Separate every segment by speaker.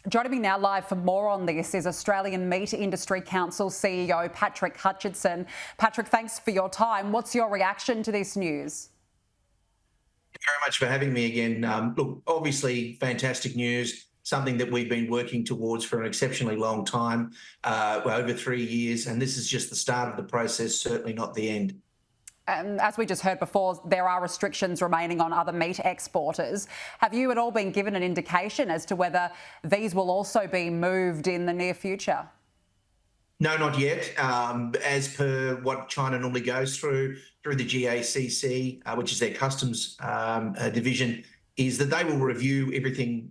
Speaker 1: Joining me now live for more on this is Australian Meat Industry Council CEO Patrick Hutchinson. Patrick, thanks for your time. What's your reaction to this news?
Speaker 2: Thank you very much for having me again. Look, obviously fantastic news, something that we've been working towards for an exceptionally long time, over 3 years, and this is just the start of the process, certainly not the end.
Speaker 1: As we just heard before, there are restrictions remaining on other meat exporters. Have you at all been given an indication as to whether these will also be moved in the near future?
Speaker 2: No, not yet. As per what China normally goes through the GACC, which is their customs division, is that they will review everything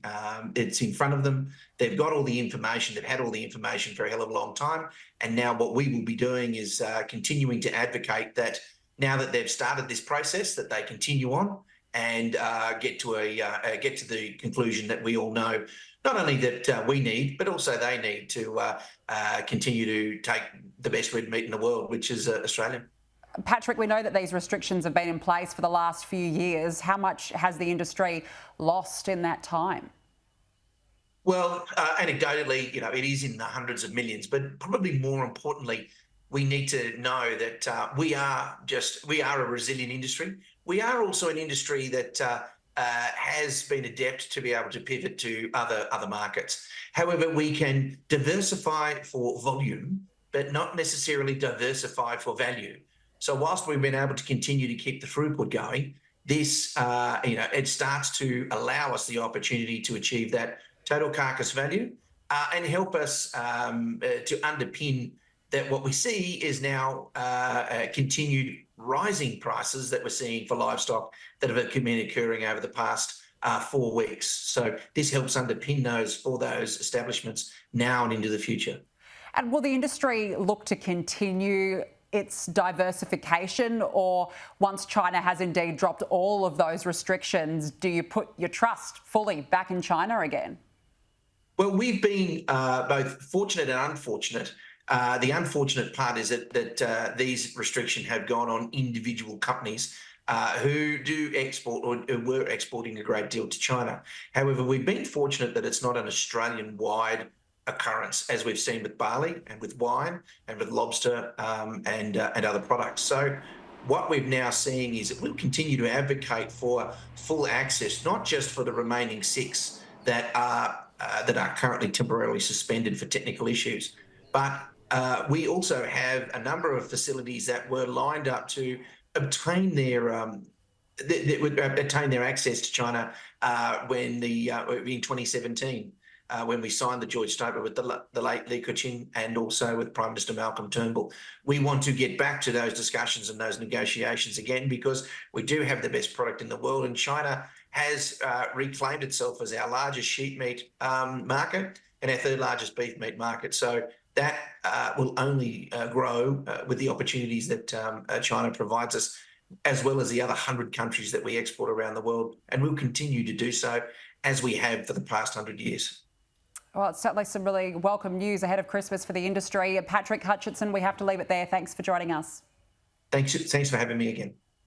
Speaker 2: that's in front of them. They've got all the information. They've had all the information for a hell of a long time. And now what we will be doing is continuing to advocate that now that they've started this process, that they continue on and get to the conclusion that we all know, not only that we need, but also they need to continue to take the best red meat in the world, which is Australian.
Speaker 1: Patrick, we know that these restrictions have been in place for the last few years. How much has the industry lost in that time?
Speaker 2: Well, anecdotally, it is in the hundreds of millions, but probably more importantly, we need to know that we are a resilient industry. We are also an industry that has been adept to be able to pivot to other markets. However, we can diversify for volume, but not necessarily diversify for value. So whilst we've been able to continue to keep the throughput going, this it starts to allow us the opportunity to achieve that total carcass value and help us to underpin that what we see is now continued rising prices that we're seeing for livestock that have been occurring over the past 4 weeks. So this helps underpin those establishments now and into the future.
Speaker 1: And will the industry look to continue its diversification, or once China has indeed dropped all of those restrictions, do you put your trust fully back in China again?
Speaker 2: Well, we've been both fortunate and unfortunate. The unfortunate part is that these restrictions have gone on individual companies who do export or were exporting a great deal to China. However, we've been fortunate that it's not an Australian-wide occurrence, as we've seen with barley and with wine and with lobster and other products. So what we're now seeing is that we'll continue to advocate for full access, not just for the remaining 6 that are currently temporarily suspended for technical issues, but we also have a number of facilities that were lined up to obtain their access to China in 2017 when we signed the joint statement with the late Li Keqiang and also with Prime Minister Malcolm Turnbull. We want to get back to those discussions and those negotiations again because we do have the best product in the world, and China has reclaimed itself as our largest sheep meat market and our 3rd largest beef meat market. So that will only grow with the opportunities that China provides us, as well as the other 100 countries that we export around the world. And we'll continue to do so as we have for the past 100 years.
Speaker 1: Well, it's certainly some really welcome news ahead of Christmas for the industry. Patrick Hutchinson, we have to leave it there. Thanks for joining us.
Speaker 2: Thanks for having me again.